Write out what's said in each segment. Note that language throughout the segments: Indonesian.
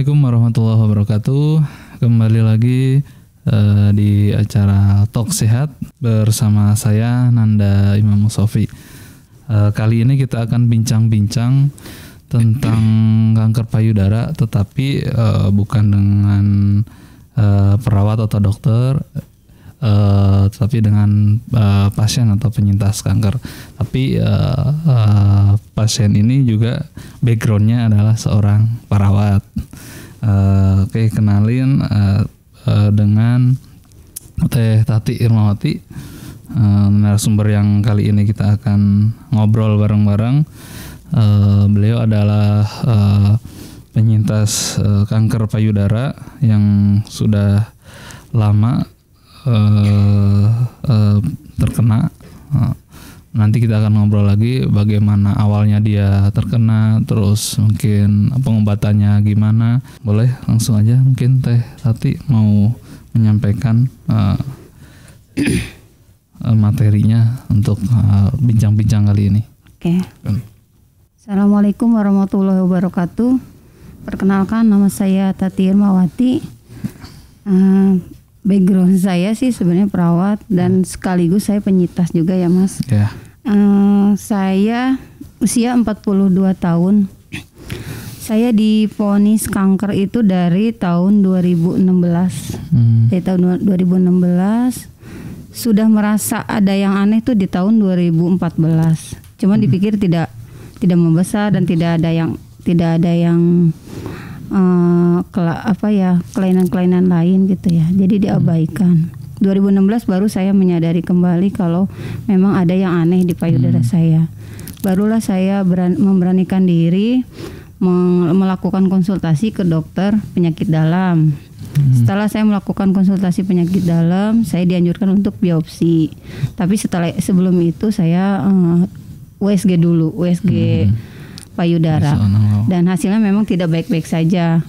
Assalamualaikum warahmatullahi wabarakatuh. Kembali lagi di acara Talk Sehat bersama saya Nanda Imam Musofi. Kali ini kita akan bincang-bincang tentang kanker payudara, tetapi bukan dengan perawat atau dokter, tetapi dengan pasien atau penyintas kanker. Tapi pasien ini juga backgroundnya adalah seorang perawat. Oke, kenalin dengan Teh Tati Irmawati, narasumber yang kali ini kita akan ngobrol bareng-bareng. Beliau adalah penyintas kanker payudara yang sudah lama terkena. Nanti kita akan ngobrol lagi bagaimana awalnya dia terkena, terus mungkin pengobatannya gimana. Boleh langsung aja mungkin Teh Tati mau menyampaikan materinya untuk bincang-bincang kali ini. Oke. Assalamualaikum warahmatullahi wabarakatuh. Perkenalkan, nama saya Tati Irmawati. Background saya sih sebenarnya perawat dan sekaligus saya penyintas juga ya Mas. Yeah. Saya usia 42 tahun. Saya divonis kanker itu dari tahun 2016. Dari tahun 2016 sudah merasa ada yang aneh tuh di tahun 2014. Cuman dipikir tidak membesar dan tidak ada yang kelainan-kelainan lain gitu ya. Jadi diabaikan. 2016 baru saya menyadari kembali kalau memang ada yang aneh di payudara saya. Barulah saya memberanikan diri melakukan konsultasi ke dokter penyakit dalam. Setelah saya melakukan konsultasi penyakit dalam, saya dianjurkan untuk biopsi. Tapi sebelum itu saya USG dulu, USG payudara. Dan hasilnya memang tidak baik-baik saja.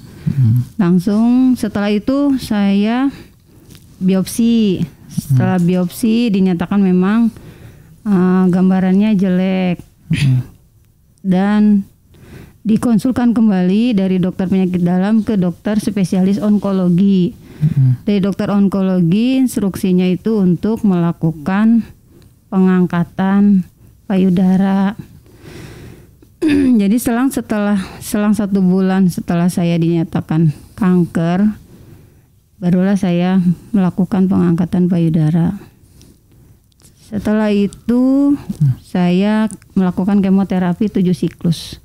Langsung setelah itu saya biopsi. Setelah biopsi dinyatakan memang gambarannya jelek. Dan dikonsulkan kembali dari dokter penyakit dalam ke dokter spesialis onkologi. Dari dokter onkologi instruksinya itu untuk melakukan pengangkatan payudara. Jadi selang 1 bulan setelah saya dinyatakan kanker, barulah saya melakukan pengangkatan payudara. Setelah itu saya melakukan kemoterapi 7 siklus.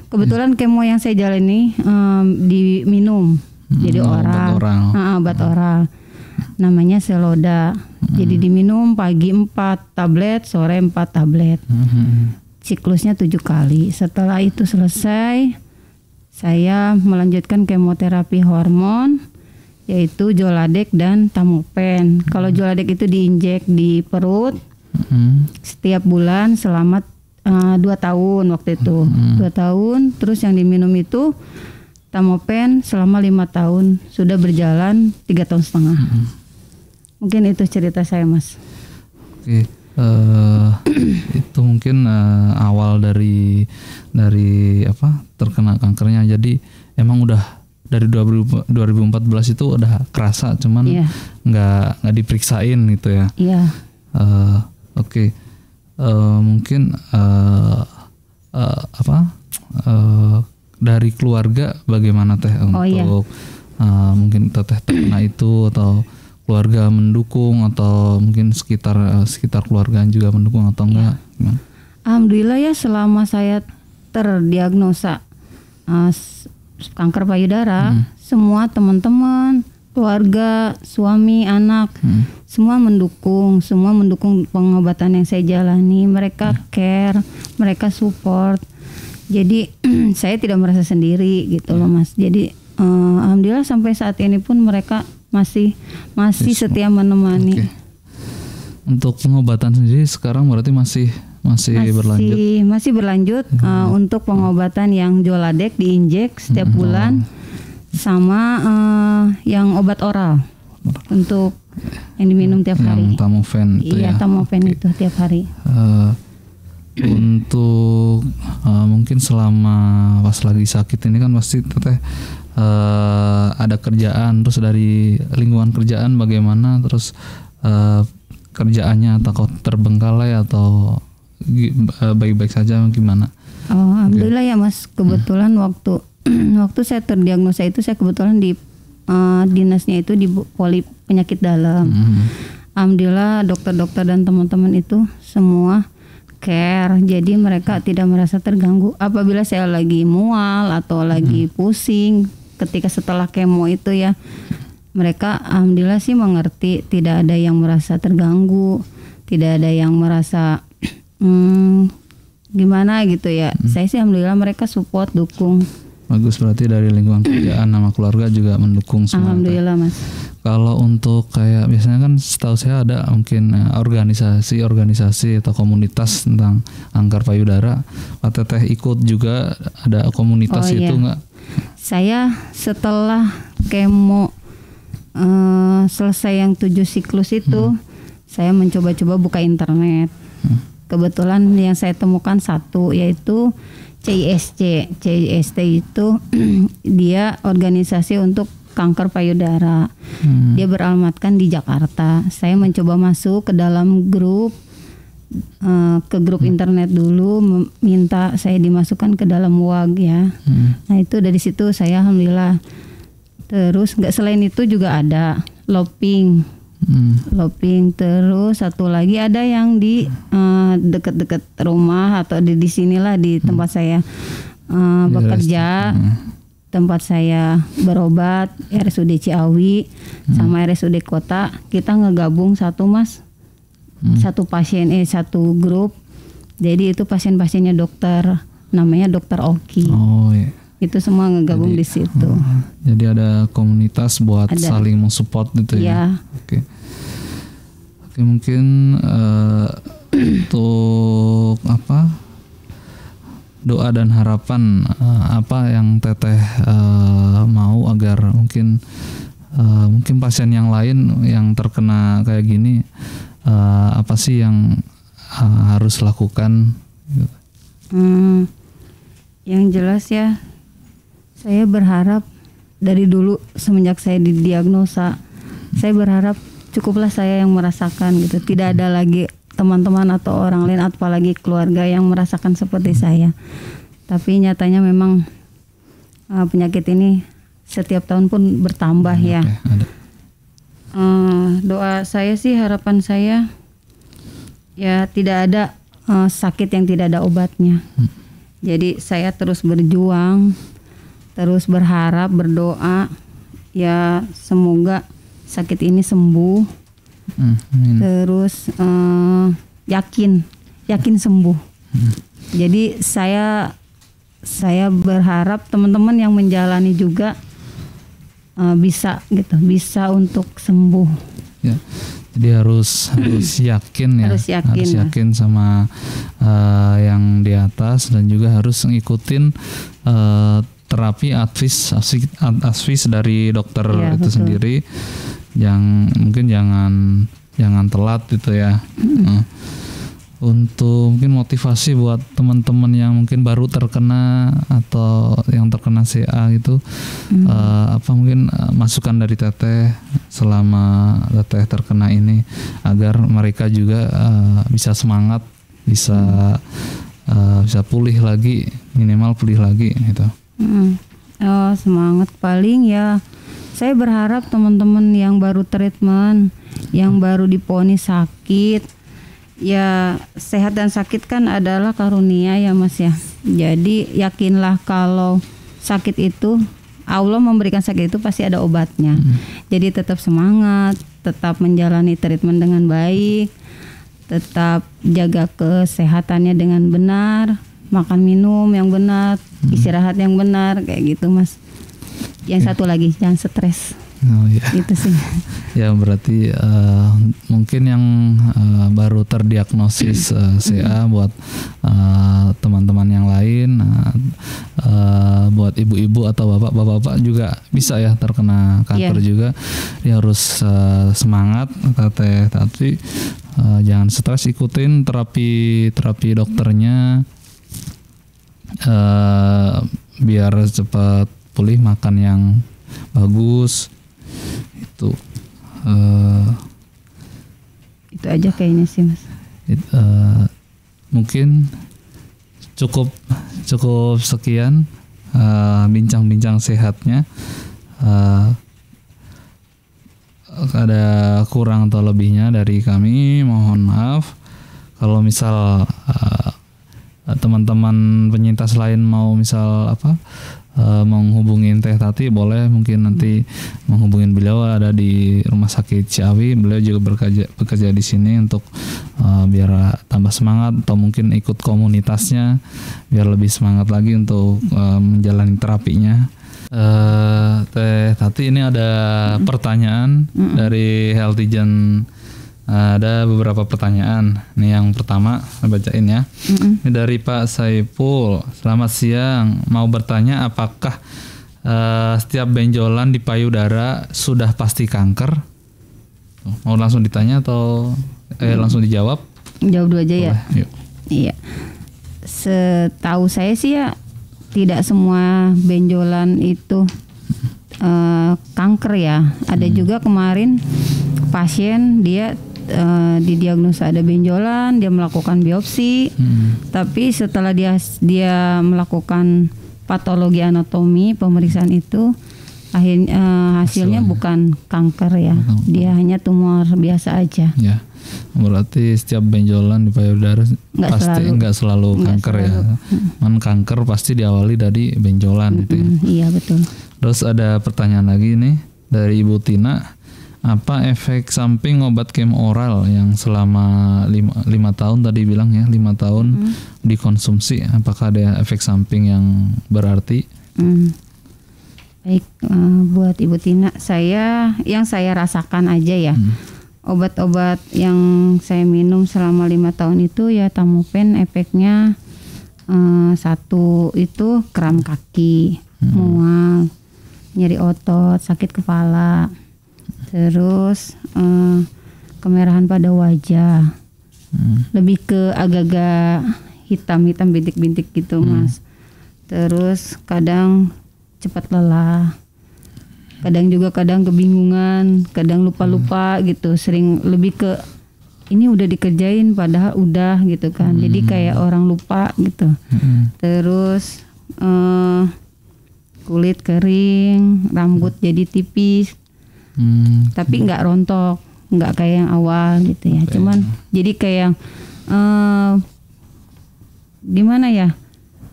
Kebetulan kemo yang saya jalani diminum, jadi obat oral. Namanya Seloda. Jadi diminum pagi 4 tablet, sore 4 tablet. Siklusnya 7 kali. Setelah itu selesai, saya melanjutkan kemoterapi hormon, yaitu Joladex dan Tamopen. Kalau Joladex itu diinjek di perut setiap bulan selama 2 tahun waktu itu. 2 tahun. Terus yang diminum itu Tamopen selama 5 tahun. Sudah berjalan 3,5 tahun. Mungkin itu cerita saya, Mas. Oke. Itu mungkin awal dari terkena kankernya. Jadi emang udah dari 2014 itu udah kerasa, cuman nggak diperiksain gitu ya. Iya. Oke. Mungkin dari keluarga bagaimana Teh untuk mungkin Teteh terkena itu, atau keluarga mendukung, atau mungkin sekitar keluarga juga mendukung atau enggak? Alhamdulillah ya, selama saya terdiagnosa kanker payudara, semua teman-teman, keluarga, suami, anak, semua mendukung pengobatan yang saya jalani. Mereka care, mereka support. Jadi saya tidak merasa sendiri gitu loh Mas. Jadi alhamdulillah sampai saat ini pun mereka masih setia menemani. Okay. Untuk pengobatan sendiri sekarang berarti masih berlanjut. Masih berlanjut. Untuk pengobatan yang Joladex diinjek setiap bulan, sama yang obat oral untuk yang diminum tiap hari. Tamopen itu ya. Tamopen itu tiap hari. Untuk mungkin selama pas lagi sakit ini kan pasti Teteh ada kerjaan, terus dari lingkungan kerjaan bagaimana, terus kerjaannya atau terbengkalai atau baik-baik saja gimana? Oh, alhamdulillah ya Mas. Kebetulan waktu saya terdiagnosa itu saya kebetulan di dinasnya itu di poli penyakit dalam. Alhamdulillah dokter-dokter dan teman-teman itu semua care. Jadi mereka tidak merasa terganggu apabila saya lagi mual atau lagi pusing ketika setelah kemo itu ya. Mereka alhamdulillah sih mengerti, tidak ada yang merasa terganggu, tidak ada yang merasa gimana gitu ya. Saya sih alhamdulillah mereka support, dukung. Bagus, berarti dari lingkungan kerjaan sama keluarga juga mendukung semua. Alhamdulillah Mas. Kalau untuk kayak biasanya kan setahu saya ada mungkin organisasi atau komunitas tentang kanker payudara. Pak Teteh ikut juga ada komunitas itu nggak? Saya setelah kemo selesai yang 7 siklus itu, saya mencoba-coba buka internet. Kebetulan yang saya temukan satu yaitu CISC. CISC itu dia organisasi untuk kanker payudara. Dia beralamatkan di Jakarta. Saya mencoba masuk ke dalam grup, ke grup internet dulu, minta saya dimasukkan ke dalam WAG ya. Nah itu dari situ saya alhamdulillah. Terus selain itu juga ada loping. Terus satu lagi ada yang di dekat-dekat rumah atau di sinilah di tempat saya bekerja, tempat saya berobat, RSUD Ciawi sama RSUD Kota. Kita ngegabung satu Mas, satu grup. Jadi itu pasien-pasiennya dokter, namanya Dokter Oki. Oh iya. Itu semua ngegabung di situ. Jadi ada komunitas buat saling mensupport gitu ya. Oke, mungkin untuk doa dan harapan apa yang Teteh mau agar mungkin pasien yang lain yang terkena kayak gini apa sih yang harus lakukan? Yang jelas ya. Saya berharap dari dulu semenjak saya didiagnosa, saya berharap cukuplah saya yang merasakan gitu. Tidak ada lagi teman-teman atau orang lain, apalagi keluarga yang merasakan seperti saya. Tapi nyatanya memang penyakit ini setiap tahun pun bertambah ya. Doa saya sih, harapan saya ya tidak ada sakit yang tidak ada obatnya. Jadi saya terus berjuang, terus berharap, berdoa ya semoga sakit ini sembuh. Terus yakin sembuh. Jadi saya berharap teman-teman yang menjalani juga bisa untuk sembuh. Ya. Jadi harus yakin ya. Harus yakin sama yang di atas, dan juga harus ngikutin terapi advis dari dokter itu betul. Sendiri. Mungkin jangan telat gitu ya. Untuk mungkin motivasi buat teman-teman yang mungkin baru terkena atau yang terkena CA gitu, apa mungkin masukan dari Teteh selama Teteh terkena ini agar mereka juga bisa semangat, bisa pulih lagi, minimal pulih lagi gitu. Semangat paling ya. Saya berharap teman-teman yang baru treatment, yang baru diponis sakit, ya sehat dan sakit kan adalah karunia ya Mas ya. Jadi yakinlah kalau sakit itu, Allah memberikan sakit itu pasti ada obatnya. Jadi tetap semangat, tetap menjalani treatment dengan baik, tetap jaga kesehatannya dengan benar, makan minum yang benar, istirahat yang benar, kayak gitu Mas. Yang satu lagi, jangan stres. Oh, ya. Itu sih. Ya berarti mungkin yang baru terdiagnosis CA buat teman-teman yang lain, buat ibu-ibu atau bapak-bapak juga bisa ya terkena kanker juga. Dia harus semangat, tapi jangan stres, ikutin terapi dokternya biar cepat pulih, makan yang bagus. Itu aja kayaknya sih Mas. Mungkin cukup sekian bincang-bincang sehatnya. Ada kurang atau lebihnya dari kami, mohon maaf. Kalau misal teman-teman penyintas lain mau misal menghubungin Teh Tati, boleh mungkin nanti menghubungin beliau, ada di Rumah Sakit Ciawi. Beliau juga bekerja di sini untuk biar tambah semangat, atau mungkin ikut komunitasnya biar lebih semangat lagi untuk menjalani terapinya. Teh Tati, ini ada pertanyaan dari Healthygen. Ada beberapa pertanyaan. Nih yang pertama, saya bacain ya. Ini dari Pak Saiful. Selamat siang. Mau bertanya, apakah setiap benjolan di payudara sudah pasti kanker? Mau langsung ditanya atau langsung dijawab? Jawab dulu aja. Boleh, ya. Yuk. Iya. Setahu saya sih ya, tidak semua benjolan itu kanker ya. Ada juga kemarin pasien dia didiagnosa ada benjolan, dia melakukan biopsi, tapi setelah dia melakukan patologi anatomi, pemeriksaan itu hasilnya bukan kanker ya, dia hanya tumor biasa aja. Ya, berarti setiap benjolan di payudara pasti nggak selalu kanker ya. Kanker pasti diawali dari benjolan gitu ya. Iya betul. Terus ada pertanyaan lagi nih dari Ibu Tina. Apa efek samping obat kemo oral yang selama 5 tahun tadi bilang ya, 5 tahun dikonsumsi? Apakah ada efek samping yang berarti? Baik, buat Ibu Tina, yang saya rasakan aja ya, obat-obat yang saya minum selama 5 tahun itu ya Tamopen, efeknya satu itu kram kaki, mual, nyeri otot, sakit kepala. Terus kemerahan pada wajah, lebih ke agak-agak hitam-hitam bintik-bintik gitu Mas. Terus kadang cepat lelah, kadang kebingungan, kadang lupa-lupa gitu. Sering lebih ke ini udah dikerjain padahal udah gitu kan. Jadi kayak orang lupa gitu. Terus kulit kering, rambut jadi tipis. Tapi nggak rontok, nggak kayak yang awal gitu ya. Cuman jadi kayak gimana ya,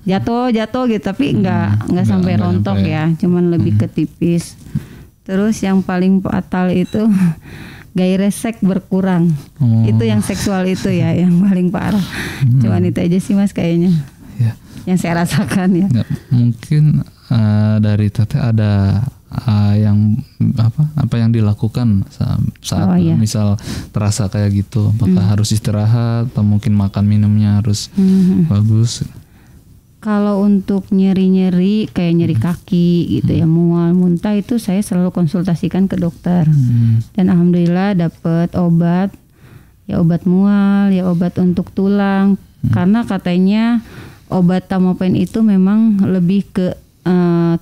jatuh gitu, tapi nggak sampai rontok ya. Cuman lebih ke tipis. Terus yang paling fatal itu gairah seks berkurang. Itu yang seksual itu ya, yang paling parah. Cuman itu aja sih Mas kayaknya. Ya. Yang saya rasakan ya. Mungkin dari Teteh ada yang apa yang dilakukan saat misal terasa kayak gitu, apakah harus istirahat atau mungkin makan minumnya harus bagus? Kalau untuk nyeri kayak nyeri kaki gitu ya, mual, muntah, itu saya selalu konsultasikan ke dokter. Dan alhamdulillah dapat obat mual, ya obat untuk tulang. Karena katanya obat Tamopen itu memang lebih ke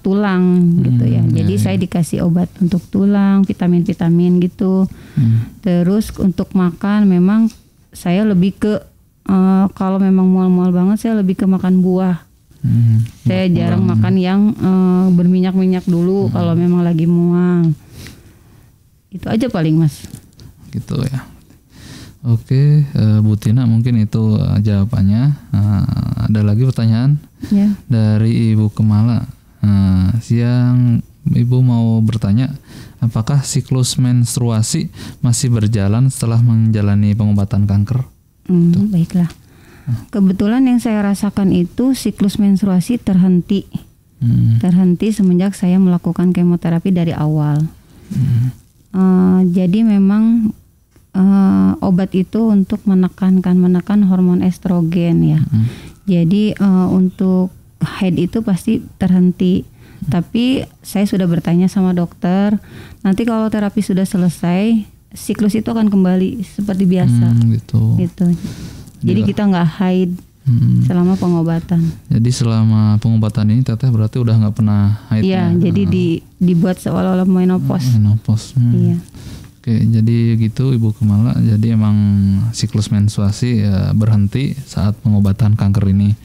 tulang gitu ya. Jadi saya dikasih obat untuk tulang, vitamin gitu. Terus untuk makan memang saya lebih ke kalau memang mual-mual banget saya lebih ke makan buah. Saya jarang makan yang berminyak-minyak dulu kalau memang lagi mual. Itu aja paling Mas. Gitu ya. Oke, Bu Tina, mungkin itu jawabannya. Ada lagi pertanyaan dari Ibu Kemala. Siang, Ibu mau bertanya, apakah siklus menstruasi masih berjalan setelah menjalani pengobatan kanker? Baiklah. Kebetulan yang saya rasakan itu siklus menstruasi terhenti. Terhenti semenjak saya melakukan kemoterapi dari awal. Jadi memang obat itu untuk menekan hormon estrogen ya. Jadi untuk haid itu pasti terhenti. Tapi saya sudah bertanya sama dokter, nanti kalau terapi sudah selesai, siklus itu akan kembali seperti biasa. Gitu. Jadi kita nggak haid selama pengobatan. Jadi selama pengobatan ini teteh berarti udah nggak pernah haid? Iya, jadi dibuat seolah-olah menopause. Menopause. Iya. Oke, jadi gitu Ibu Kemala. Jadi emang siklus menstruasi ya berhenti saat pengobatan kanker ini.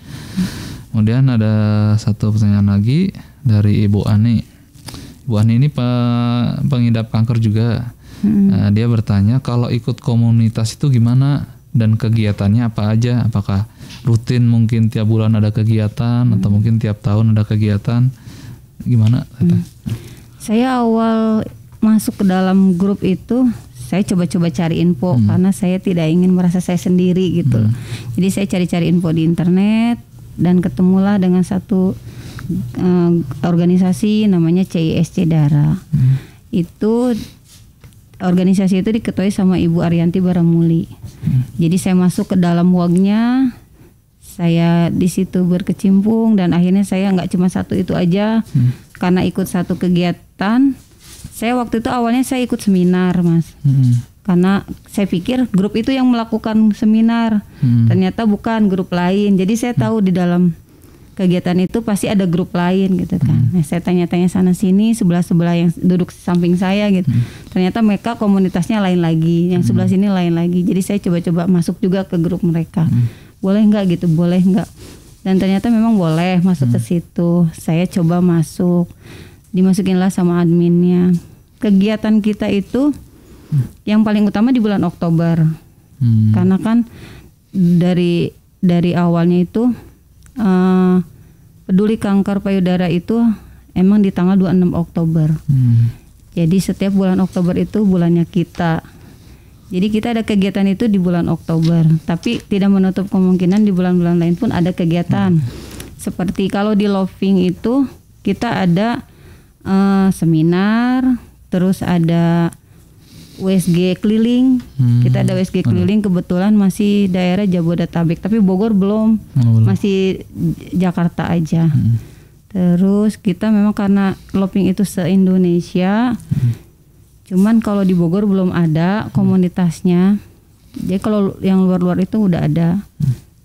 Kemudian ada satu pertanyaan lagi dari Ibu Ani. Ibu Ani ini pengidap kanker juga. Dia bertanya kalau ikut komunitas itu gimana dan kegiatannya apa aja? Apakah rutin mungkin tiap bulan ada kegiatan atau mungkin tiap tahun ada kegiatan? Gimana? Saya awal masuk ke dalam grup itu saya coba-coba cari info karena saya tidak ingin merasa saya sendiri gitu. Jadi saya cari-cari info di internet dan ketemulah dengan satu organisasi namanya CISC Dara. Itu organisasi itu diketuai sama Ibu Arianti Baramuli. Jadi saya masuk ke dalam wagnya, saya di situ berkecimpung dan akhirnya saya nggak cuma satu itu aja, karena ikut satu kegiatan. Saya waktu itu awalnya saya ikut seminar, Mas. Karena saya pikir grup itu yang melakukan seminar. Ternyata bukan, grup lain. Jadi saya tahu di dalam kegiatan itu pasti ada grup lain gitu kan. Nah, saya tanya-tanya sana sini, sebelah-sebelah yang duduk samping saya gitu. Ternyata mereka komunitasnya lain lagi, yang sebelah sini lain lagi. Jadi saya coba-coba masuk juga ke grup mereka. Boleh nggak gitu? Boleh nggak? Dan ternyata memang boleh masuk ke situ. Saya coba masuk. Dimasukinlah sama adminnya. Kegiatan kita itu yang paling utama di bulan Oktober. Karena kan dari awalnya itu peduli kanker payudara itu emang di tanggal 26 Oktober. Jadi setiap bulan Oktober itu bulannya kita. Jadi kita ada kegiatan itu di bulan Oktober. Tapi tidak menutup kemungkinan di bulan-bulan lain pun ada kegiatan. Seperti kalau di Loving itu kita ada seminar, terus ada WSG keliling. Kita ada WSG keliling, kebetulan masih daerah Jabodetabek, tapi Bogor belum, masih Jakarta aja. Terus kita memang karena Loving itu se-Indonesia, cuman kalau di Bogor belum ada komunitasnya. Jadi kalau yang luar-luar itu udah ada.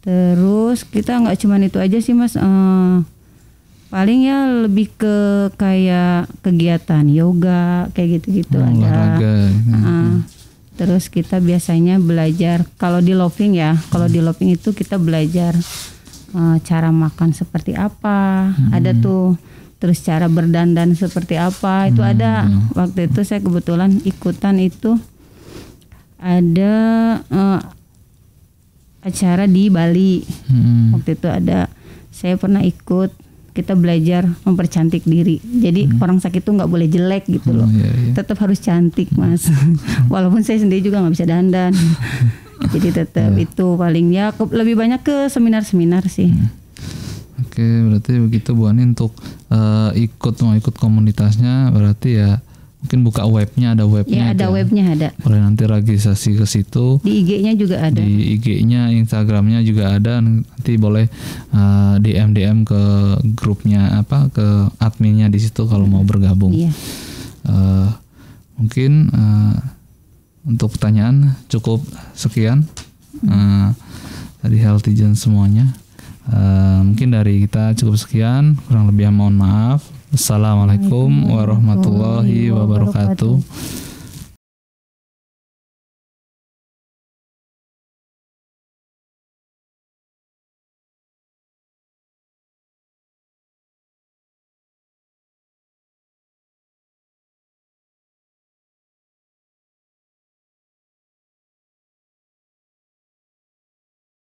Terus kita nggak cuman itu aja sih, Mas. Paling ya lebih ke kayak kegiatan yoga kayak gitu-gitu ada. Terus kita biasanya belajar kalau di Loving ya, kalau di Loving itu kita belajar cara makan seperti apa, ada tuh. Terus cara berdandan seperti apa itu ada. Waktu itu saya kebetulan ikutan itu ada acara di Bali. Waktu itu ada, saya pernah ikut. Kita belajar mempercantik diri. Jadi orang sakit itu nggak boleh jelek gitu loh. Tetap harus cantik, Mas. Walaupun saya sendiri juga nggak bisa dandan. Jadi tetap itu paling ya lebih banyak ke seminar-seminar sih. Oke, berarti begitu Bu Ani untuk mau ikut komunitasnya berarti ya mungkin buka webnya, ada webnya. Ya ada webnya ada. Boleh nanti registrasi ke situ. Di IG-nya juga ada. Di IG-nya, Instagram-nya juga ada. Nanti boleh DM ke grupnya ke adminnya di situ kalau mau bergabung. Iya. Mungkin untuk pertanyaan cukup sekian dari Healthygen semuanya. Mungkin dari kita cukup sekian, kurang lebih mohon maaf. Assalamualaikum warahmatullahi wabarakatuh.